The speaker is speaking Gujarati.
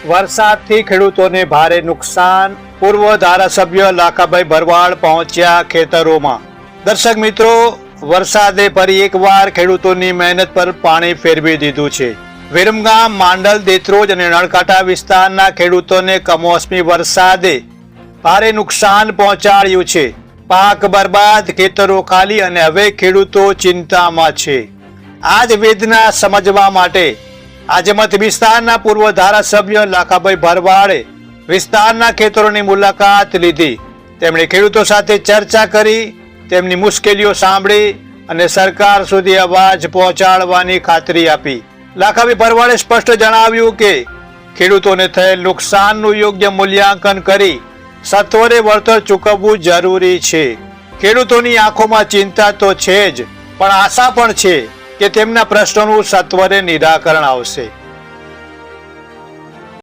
વરસાદથી ખેડૂતોને ભારે નુકસાન. પૂર્વ ધારાસભ્ય લાખાભાઈ ભરવાડ પહોંચ્યા ખેતરોમાં. દર્શક મિત્રો, વરસાદે ફરી એકવાર ખેડૂતોની મહેનત પર પાણી ફેરવી દીધું છે. વિરમગામ, માંડલ, દેત્રોજ અને નળકાંઠા વિસ્તારના ખેડૂતોને કમોસમી વરસાદે ભારે નુકસાન પહોંચાડ્યું છે. પાક બરબાદ, ખેતરો ખાલી અને હવે ખેડૂતો ચિંતામાં છે. આ જ વેદના સમજવા માટે આજમત વિસ્તારના પૂર્વ ધારાસભ્ય લાખાભાઈ ભરવાડે વિસ્તારના ખેતરોની મુલાકાત લીધી. તેમણે ખેડૂતો સાથે ચર્ચા કરી, તેમની મુશ્કેલીઓ સાંભળી અને સરકાર સુધી અવાજ પહોંચાડવાની ખાતરી આપી. લાખાભાઈ ભરવાડે સ્પષ્ટ જણાવ્યું કે ખેડૂતોને થયેલ નુકસાનનું યોગ્ય મૂલ્યાંકન કરી સત્વરે વળતર ચૂકવવું જરૂરી છે. ખેડૂતોની આંખોમાં ચિંતા તો છે જ, પણ આશા પણ છે કે તેમના પ્રશ્નોનું સત્વરે નિરાકરણ આવશે.